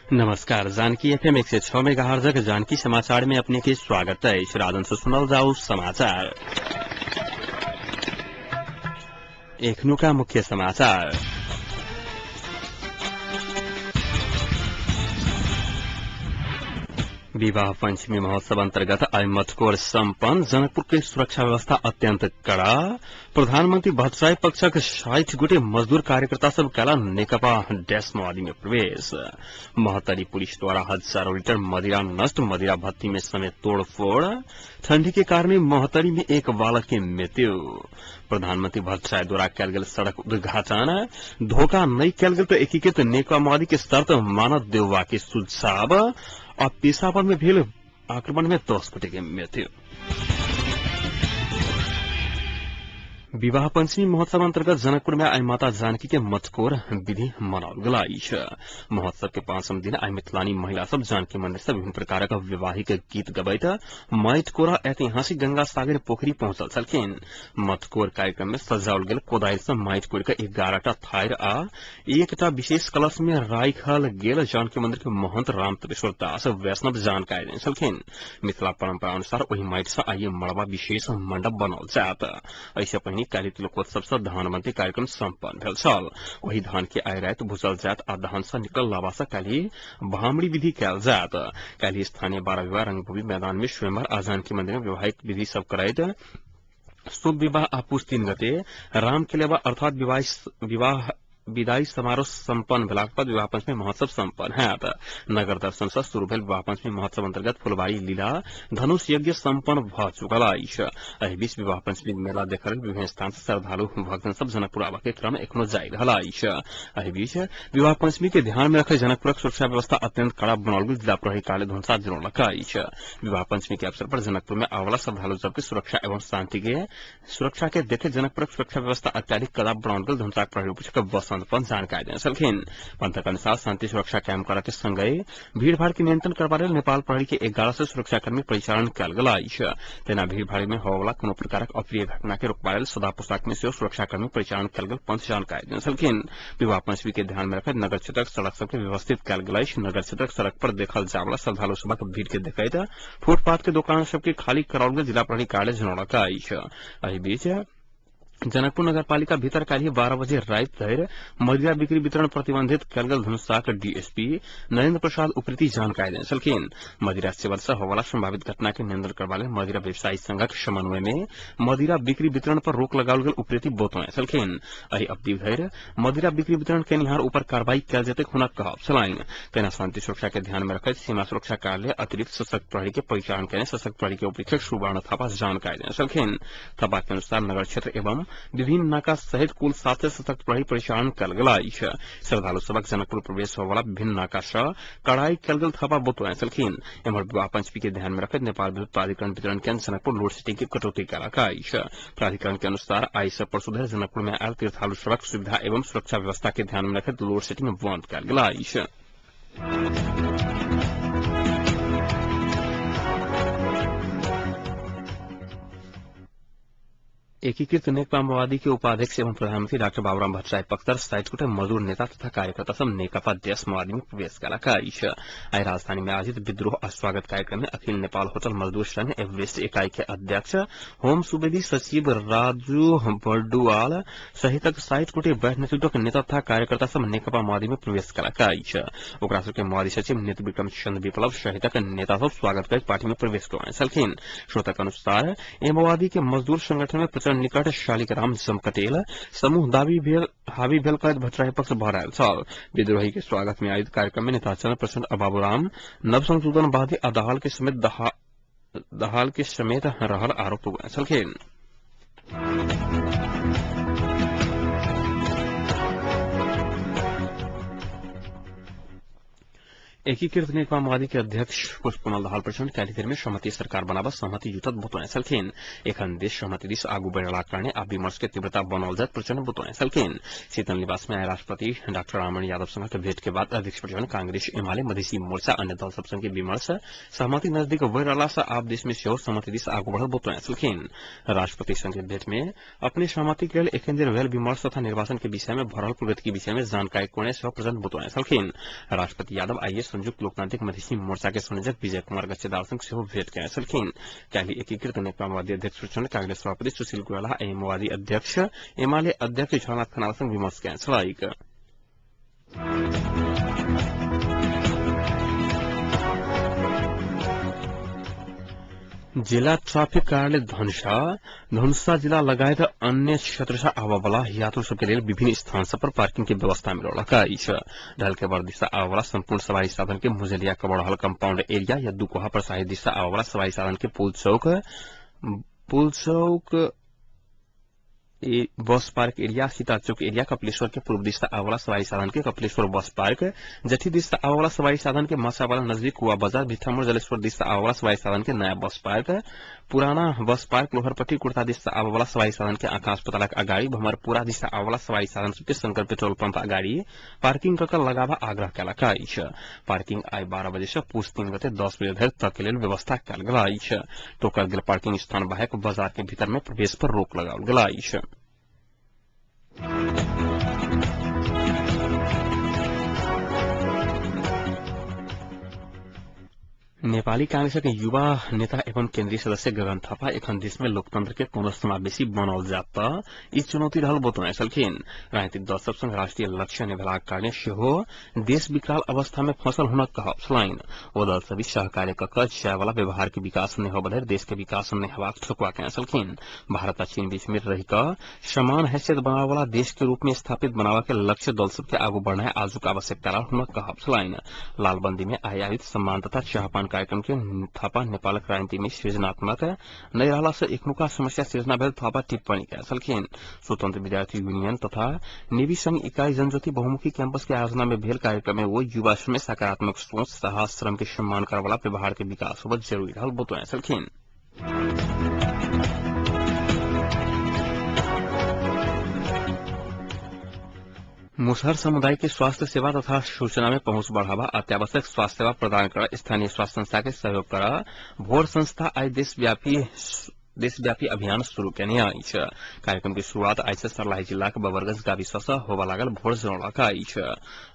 नमस्कार। Janaki FM 106 megahertz Janaki समाचार में अपने के स्वागत है। इस राधन से सुनल जाओ समाचार। एखनु का मुख्य समाचार। विवाह पंचमी महोत्सव अंतर्गत आज मटकोर सम्पन्न। जनकपुर की सुरक्षा व्यवस्था अत्यंत कड़ा। प्रधानमंत्री भट्टराई पक्षक 60 गोटे मजदूर कार्यकर्ता सब काला नेकपा डैश माओवादी में प्रवेश। महतरी पुलिस द्वारा हजारों लीटर मदिरा नष्ट। मदिरा भट्टी में समेत तोड़फोड़। ठंडी के कारण महतरी में एक बालक की मृत्यु। प्रधानमंत्री भट्टराई द्वारा कल गेल सड़क उद्घाटन। धोखा नहीं कल गेल तो एकीकृत नेकपा माओवादी के शर्त मानव देववा के सुझाव। और पेशावर में भेल आक्रमण में 10 गोटे की मृत्यु। विवाह पंचमी महोत्सव अंतर्गत जनकपुर में आई माता जानकी के मटकोर विधि मनाओल गई। महोत्सव के 5म दिन आई मिथिलानी महिला सब जानकी मंदिर से विभिन्न प्रकार का वैवाहिक गीत गबैत मटकोरा ऐतिहासिक गंगा सागर पोखरी पहुंचल छलखिन। मटकोर कार्यक्रम में सजाओल गेल कोदाइल से मटकोर के 11टा थायर आ एकटा विशेष कलश में राखल गेल जानकी मंदिर के महंत राम तपेश्वर दास वैष्णव जानकारी देने छलखिन। मिथिला परंपरा अनुसार वही माटि से आई मड़वा विशेष मंडप बनाओल जात। ऐसे पहिने काली तिलकोत्सव से धानमंत्री कार्यक्रम सम्पन्न भेल छल। वही धान के आय रात भूजल जात आ धान से निकल लावा से काली भामड़ी विधि कयल जात। काली स्थानीय 12 विवाह रंगभूमि मैदान में स्वयंवर आ जानकी मंदिर में वैवाहिक विधि सब करैत शुभ विवाह आ पुष 3 गते राम केलेवा अर्थात विवाह विदाई समारोह सम्पन्न भेलाक बाद विवाह पंचमी महोत्सव सम्पन्न हैत। नगर दर्शन से शुरू भेल विवाह पंचमी महोत्सव अंतर्गत फुलबाड़ी लीला धनुष यज्ञ सम्पन्न भ चुकल अछि। एहि बीच विवाह पंचमी मेला देखल विभिन्न स्थान से श्रद्धालु भक्तजन सब जनकपुर आबा के क्रम एखनो जारी रहल अछि। एहि बीच विवाह पंचमी के ध्यान में रखते जनकपुरक सुरक्षा व्यवस्था अत्यंत कड़ा बनाओल गेल जिला प्रहरी कार्यालय धनुषा जनौलक अछि। विवाह पंचमी के अवसर पर जनकपुर में आवाला श्रद्धालु सबके सुरक्षा एवं शांति के सुरक्षा के देखे जनकपुरक सुरक्षा व्यवस्था अत्याधिक कड़ा बनाओल गेल धनुषा प्रहरी उपरीक्षक जानकारी देने छलखिन। पंथक अनुसार शांति सुरक्षा कायम करे के संगे भीड़भाड़ के नियंत्रण करबा लेल नेपाल प्रहरी के 11 से सुरक्षाकर्मी परिचालन कयल गेल अछि। तेना भीड़भाड़ में होवला कोनो प्रकारक अप्रिय घटना के रोकबा लेल सदा पोशाक में सेहो सुरक्षाकर्मी परिचालन कयल गेल पंथ जानकारी देने छलखिन। विवाह पंचमी के ध्यान में रखैत नगर क्षेत्रक सड़क सबके व्यवस्थित कयल गेल अछि। नगर क्षेत्रक सड़क पर देखल जावला श्रद्धालु सभक भीड़ के देखैत फुटपाथ के दुकान सबके खाली कराओल गेल जिला प्रहरी कार्यालय जनौलक अछि। एहि बीच जनकपुर नगरपालिका भीतर काल्हि 12 बजे रात धरि मदिरा बिक्री वितरण प्रतिबंधित कयल गेल धनुषाक डीएसपी नरेंद्र प्रसाद उप्रेती जानकारी देने छलखिन। मदिरा सेवन से होवला संभावित घटना के नियंत्रण करबा लेल मदिरा व्यवसायी संघक समन्वय में मदिरा बिक्री वितरण पर रोक लगाओल गेल उप्रेती बतौने छलखिन। एहि अवधि धरि मदिरा बिक्री वितरण केनिहार ऊपर कार्रवाई कयल जेतै हुनक कहब छलनि। तेना शांति सुरक्षा के ध्यान में रखैत सीमा सुरक्षा कार्यालय अतिरिक्त सशक्त प्रहरी के परिचालन करने सशक्त प्रहरी के उपरीक्षक सुवर्ण थापा जानकारी देने छलखिन। थापा के अनुसार नगर क्षेत्र एवं विभिन्न नाका सहित कुल 7 से सशक्त प्रहरी परिचालन कयल गेल अछि। श्रद्धालु सबक जनकपुर प्रवेश होवला विभिन्न नाका से कड़ाई कयल गेल थापा बतौने छलखिन। एम्हर विवाह पंचमी के ध्यान में रखैत नेपाल विद्युत प्राधिकरण वितरण केन्द्र जनकपुर लोड सेटिंग की कटौती कयलक अछि। प्राधिकरण के अनुसार आई से परसु धरि जनकपुर में आयल तीर्थालु सबक सुविधा एवं सुरक्षा व्यवस्था के ध्यान में रखैत लोड सेटिंग बंद कयल गेल अछि। एकीकृत नेकपा माओवादी के उपाध्यक्ष एवं प्रधानमंत्री डॉक्टर बाबूराम भट्टराई पक्षधर 60 गोटे मजदूर नेता तथा कार्यकर्ता सब नेकपा देश माओवादी में प्रवेश कयलक अछि। आई राजधानी में आयोजित विद्रोह और स्वागत कार्यक्रम में अखिल नेपाल होटल मजदूर संघ एवरेस्ट इकाई के अध्यक्ष होम सुवेदी सचिव राजू बर्डुआल सहित 60 गोटे वैध नेतृत्व नेता तथा कार्यकर्ता सब नेकपा माओवादी में प्रवेश कयलक अछि। ओकरा सबके माओवादी सचिव नेत्र विक्रम चंद्र विप्लव सहित नेता सब स्वागत करैत पार्टी में प्रवेश करवाने छलखिन। श्रोतक अनुसार माओवादी के मजदूर संगठन में प्रचंड निकट शालिग्राम जमकटेल समूह हावी भेल करैत भट्टराई पक्ष भरायल छल। विद्रोही के स्वागत में आयोजित कार्यक्रम में नेता चंद्र प्रचंड बाबूराम नव संशोधनवादी आ दहाल के समेत रहल आरोप लगाए छलखिन। एकीकृत नेकपा माओवादी के अध्यक्ष पुष्पकमल दाहाल प्रचंड काल्हि में सहमति सरकार बनाबा सहमति जुटत बतौने छलखिन। एखन देश सहमति दिस आगू बढ़ला कारणे आ विमर्श के तीव्रता बनाओल जात प्रचंड बतौने छलखिन। शीतल निवास में आय राष्ट्रपति डॉक्टर राममणि यादव संग के भेंट के बाद अध्यक्ष प्रचंड कांग्रेस एमाले मधेसी मोर्चा अन्य दल सब संग के विमर्श सहमति नजदीक बढ़ रहला से आप देश में सेहो सहमति दिस आगू बढ़ल बतौने छलखिन। राष्ट्रपति संग के भेंट में अपने सहमति के लेल एखन दिन भेल विमर्श तथा निर्वाचन के विषय में भरल प्रगति के विषय में जानकारी कोने सेहो प्रचंड बतौने छलखिन। राष्ट्रपति यादव आईएएस संयुक्त लोकतांत्रिक मधेसी मोर्चा के संयोजक विजय कुमार गच्छेदार संग सेहो भेट कए छलखिन। काल्हि एकीकृत नेकपा माओवादी अध्यक्ष प्रचण्ड, कांग्रेस सभापति सुशील कोइराला आ माओवादी अध्यक्ष एमाले अध्यक्ष झलनाथ खनाल संग विमर्श कए छलाइक। जिला ट्राफिक कार्यालय धनुषा जिला लगायत अन्य क्षेत्र से आवा वाला यात्रु सबके लिए विभिन्न स्थान सब पर पार्किंग की व्यवस्था मिलौलका ढल के बर दिशा आवा वाला संपूर्ण सवारी साधन के मुजरिया कबड़हल कंपाउंड एरिया या दुकोहा पर सहायक दिशा आवा वाला सवारी साधन के पुल चौक बस पार्क एरिया, सीता चौक एरिया, कपिलेश्वर के पूर्व दिशा आवाला सवारी साधन के कपिलेश्वर बस पार्क, जठी दिशा आवाला सवारी साधन के मासावाला नजदीक कुआ बाजार, भिठामोड़ जलेश्वर दिशा आवाला सवारी साधन के नया बस पार्क, पुराना बस पार्क, लोहरपट्टी कुर्ता दिशा आवाला सवारी साधन के आकाश पतालक अगाड़ी, भमरपुरा दिशा आवाला सवारी साधन के शंकर पेट्रोल पंप अगाड़ी पार्किंग कर लगावा आग्रह कैलका पार्किंग आई 12 बजे से पूछ 3 गते 10 बजे धरि तक लेल व्यवस्था कयल गेल टोकल गेल पार्किंग स्थान बाहेक बाजार के भीतर में प्रवेश पर रोक लगाओल गेल नेपाली कांग्रेस के युवा नेता एवं केन्द्रीय सदस्य गगन थापा एखन देश में लोकतंत्र के कोनो समावेशी बनाओल जात ई चुनौती रहल बतौने छलखिन। राजनीतिक दल सब संग राष्ट्रीय लक्ष्य निभेलाक कारणे सेहो देश विकराल अवस्था में फंसल हुनक कहब छलनि। ओ दल सभी सहकार्य कऽ जाय वाला व्यवहार के विकास नहि होबल देश के विकास नहि हेबाक ठोकवा कए छलखिन। भारत आ चीन बीच में रहि कऽ समान हैसियत बनावे वाला देश के रूप में स्थापित बनावा के लक्ष्य दल सब के आगू बढ़नाइ आजुक आवश्यकता रहल हुनक कहब छलनि। लालबंदी में आयोजित सम्मान तथा चाहपान कार्यक्रम के थापा नेपालक राजनीति में सृजनात्मक नहीं रहला से एकनुका समस्या सृजना भेल थापा टिप्पणी कए छलखिन। स्वतंत्र विद्यार्थी यूनियन तथा नेवी संघ इकाई जनज्योति बहुमुखी कैंपस के आयोजना में भेल कार्यक्रम में वो युवा में सकारात्मक सोच, साहस, श्रम के सम्मान करे वाला व्यवहार के विकास होबत जरूरी रहल बतौने छलखिन। मुसहर समुदाय के स्वास्थ्य सेवा तथा सूचना में पहुंच बढ़ावा, अत्यावश्यक स्वास्थ्य सेवा प्रदान कर स्थानीय स्वास्थ्य संस्था के सहयोग कर भोर संस्था आज देशव्यापी अभियान शुरू केने अछि। कार्यक्रम की शुरुआत आज से सर्लाही जिला के बबरगंज गाविस से होबा लागल भोर जनौलक अछि।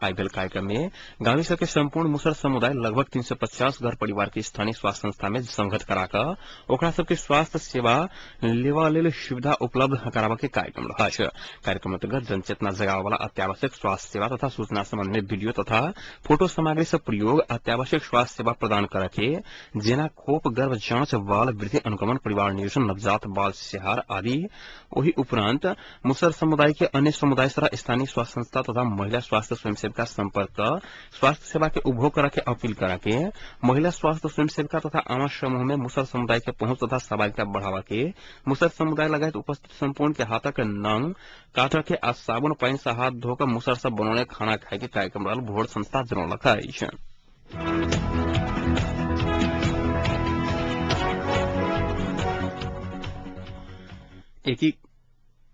आई भेल कार्यक्रम में गाविस के संपूर्ण मुसहर समुदाय लगभग 350 घर परिवार के स्थानीय स्वास्थ्य संस्था में संगत करा कऽ ओकरा सबके स्वास्थ्य सेवा लेवा लेल सुविधा उपलब्ध कराबा के कार्यक्रम रहल। कार्यक्रम अंतर्गत जनचेतना जगावे वाला अत्यावश्यक स्वास्थ्य सेवा तथा सूचना संबंधी वीडियो तथा फोटो सामग्री से प्रयोग, अत्यावश्यक स्वास्थ्य सेवा प्रदान करके जेना खोप, गर्भ जांच, बाल वृद्धि अनुगमन, परिवार नियोजन, नवजात बाल सिहार आदि। वही उपरांत मुसहर समुदाय के अन्य समुदाय से स्थानीय स्वास्थ्य संस्था तथा महिला स्वास्थ्य स्वयंसेविका संपर्क स्वास्थ्य सेवा के उपभोग करे के अपील करके महिला स्वास्थ्य स्वयंसेविका तथा आमा समूह में मुसहर समुदाय के पहुंच तथा सहभागिता बढ़ावा के मुसहर समुदाय लगायत उपस्थित संपूर्ण के हाथक नंग काट के आ साबुन पानी से हाथ धोकर मुसहर सब बनौने खाना खाए के कार्यक्रम रहल भोर संस्था जनौलक अछि।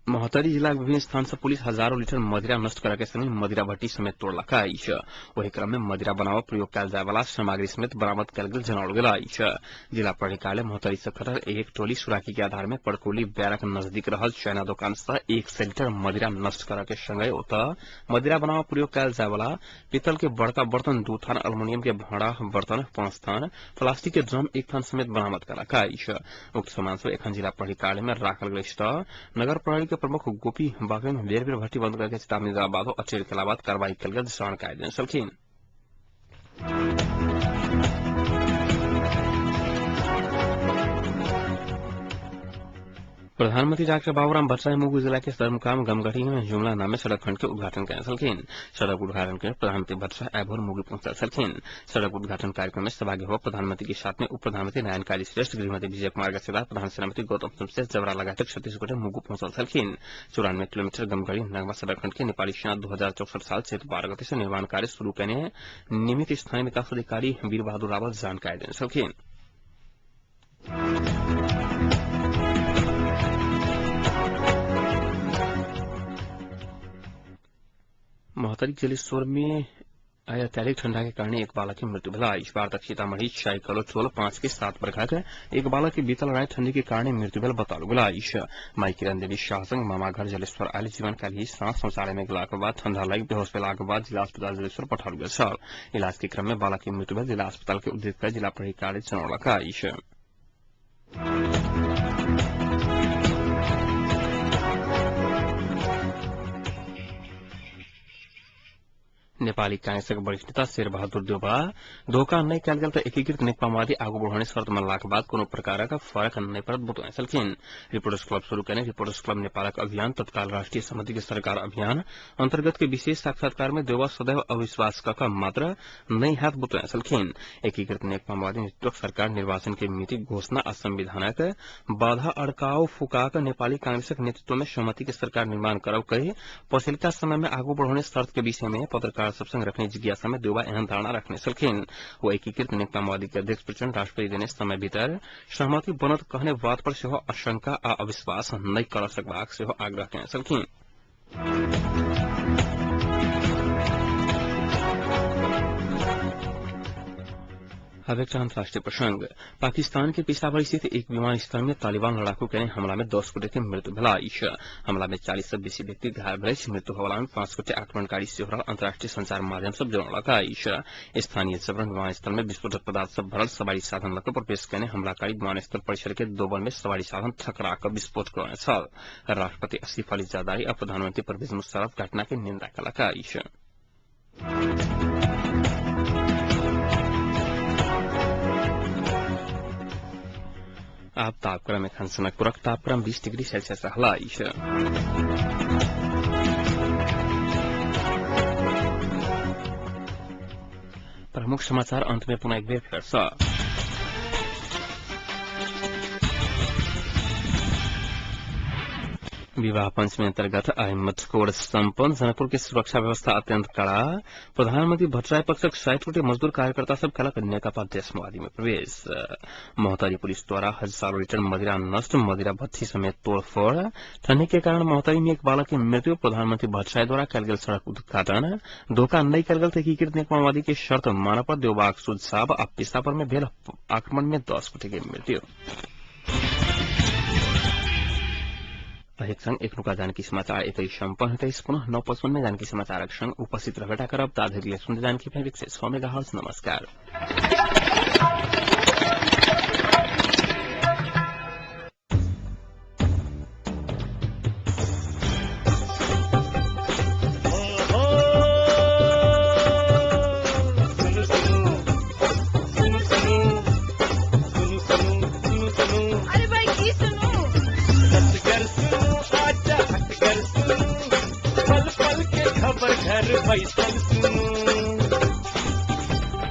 महोत्तरी जिला के विभिन्न स्थान से पुलिस हजारों लीटर मदिरा नष्ट करके संगे मदिरा भट्टी समेत तोड़लक अछि। वही क्रम में मदिरा बनावा प्रयोग कयल जाय वाला सामग्री समेत बरामद कयल गेल जनाओल गेल अछि। जिला प्रहरी महोत्तरी से खटर एक टोली सुराकी के आधार में पड़कोली बैरक नजदीक रहल चाइना दुकान से 100 लीटर मदिरा नष्ट करके संगे ओतऽ मदिरा बनावा प्रयोग कयल जाय वाला पीतल के बड़का बर्तन 2 थान, अल्मुनियम के भाड़ा बर्तन 5 थान, प्लास्टिक के ड्रम 1 थान समेत बरामद कयलक अछि। उक्त सामान सब एखन जिला प्रहरी में राखल गेल अछि। नगर प्रहरी प्रमुख गोपी बागवे में बेर भट्टी बंद करके चेतावनी देला बाद अचेर के बाद कार्रवाई कयल गेल जानकारी देने छलखिन। प्रधानमंत्री डॉक्टर बाबूराम भट्टराय मुगु जिला के सरमुकाम गमगढ़ी में जुमला नाम में सड़क खंड के उद्घाटन कयल छलखिन। सड़क उद्घाटन के प्रधानमंत्री भट्टराय आइ भोर मुगु पहुंचल छलखिन। सड़क उद्घाटन कार्यक्रम में सहभागी हो प्रधानमंत्री के साथ में उप प्रधानमंत्री नारायण काजी श्रेष्ठ, गृहमंत्री विजय कुमार गच्छेदार, प्रधान सेनापति गौतम शमशेर जबरा लगायत 36 गोटे मुगु पहुंचल छलखिन। 94 किलोमीटर गमगढ़ी नगमा सड़क खंड के नेपाली सेना 2064 साल चैत 12 गते से निर्माण कार्य शुरू करने नियमित स्थानीय विकास अधिकारी वीर बहादुर रावत जानकारी देने छलखिन। महोत्तरी जलेश्वर में आज अत्याधिक ठंडा के कारण एक बालक की मृत्यु भेला। इस बार तक सीतामढ़ी 6 किलो 5 के 7 वर्षक एक बालक की बीतल रात ठंडी के कारण मृत्यु भेल बताओल गेला। माई किरण देवी शाह संग मामा घर जलेश्वर आयल जीवन काली सांस शौचालय में गेला के बाद ठंडा लगी बेहोश भेला के बाद जिला अस्पताल जलेश्वर पठाओल गेल छल। इलाज के क्रम में बालक की मृत्यु भेल। जिला अस्पताल के उद्धृत कर जिला प्राधिकारी जनौलक। नेपाली कांग्रेसका वरिष्ठ नेता शेरबहादुर देउवा धोखा नहीं कयल गेल त एकीकृत नेकपा माओवादी आगू बढ़ाने शर्त मानला के बाद कोनो प्रकारक फरक नहीं पड़त बतौने छलखिन। रिपोर्टर्स क्लब शुरू करने रिपोर्टर्स क्लब नेपालक अभियान तत्काल राष्ट्रीय समिति के सरकार अभियान अंतर्गत के विशेष साक्षात्कार में देउवा सदैव अविश्वास कक मात्र नहीं हाथ बतौने छलखिन। एकीकृत नेकपा माओवादी नेतृत्वक सरकार निर्वाचन के मिति घोषणा आ संविधानक बाधा अड़काओ फुकाक नेपाली कांग्रेसक नेतृत्व में सहमति के सरकार निर्माण करब कही पछिल्का समय में आगू बढ़ाने शर्त के विषय में पत्रकार सब संग रखने जिज्ञासा में देउवा एहन धारणा रखने छलखिन। वो एकीकृत नेकपा माओवादी के अध्यक्ष प्रचंड राष्ट्रपति देने समय भीतर सहमति बनत कहने बात पर सेहो आशंका आ अविश्वास नहीं कर सकबाक सेहो आग्रह केने छलखिन। अब एक अंतर्राष्ट्रीय प्रसंग। पाकिस्तान के पिशावर स्थित एक विमानस्थल में तालिबान लड़ाकू के हमला में 10 गोटे की मृत्यु भेला। हमला में 40 से बेसी व्यक्ति घायल भेल। मृत्यु हमला में 5 गोटे आक्रमणकारी सेहो अंतर्राष्ट्रीय संचार माध्यम सब जनौलक। स्थानीय जबरन विमानस्थल में विस्फोटक पदार्थ सब भरल सवारी साधन लग प्रवेश करने हमलाकारी विमानस्थल परिसर के दोबल में सवारी साधन थकरा कर विस्फोट करने छल। राष्ट्रपति आसिफ अली जरदारी और प्रधानमंत्री परवेज मुशर्रफ घटना की निंदा कलक। अब तापक्रम में खनसनकपुरक तापक्रम 20 डिग्री सेल्सियस रहला। प्रमुख समाचार अंत में पुनः एक बार फिर से। विवाह पंचमी अंतर्गत आई मटकोर संपन्न। जनकपुर की सुरक्षा व्यवस्था अत्यंत कड़ा। प्रधानमंत्री भट्टराय पक्षक 60 गोटे मजदूर कार्यकर्ता सब कलक नेकपा देशवादी में प्रवेश। मोहतरी पुलिस द्वारा हजारों लीटर मदिरा नष्ट। मदिरा भट्ठी समेत तोड़फोड़। ठंडी के कारण मोहतरी में एक बालक की मृत्यु। प्रधानमंत्री भट्टराय द्वारा कल गेल सड़क उद्घाटन। धोखा नहीं कल गेल एकीकृत नेकपा माओवादी के शर्त माना पर देवबाग सुझाव। अब पिसापर में भेल आक्रमण में 10 गोटे की मृत्यु। एक संग एक नुका जानकी समाचार एक संपन्न होते पुनः 9:55 में जानकी समाचारक संग उपस्थित रहेटा करब ताधेर सुनते जानकी फेर 106 मेगाहर्ट्ज। नमस्कार।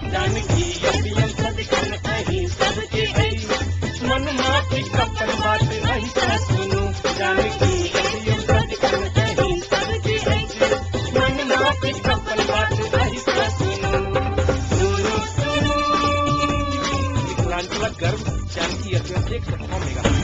जानकी अभियान सदकन अही सबके मन माफी कपन बात ऐसा सुनो। जानकी अभियान सदकन अही सबके मन माफी कपन बात ऐसा सुनो। सुनो सुनो। गर्व जानकी अभियान 106 मेगा।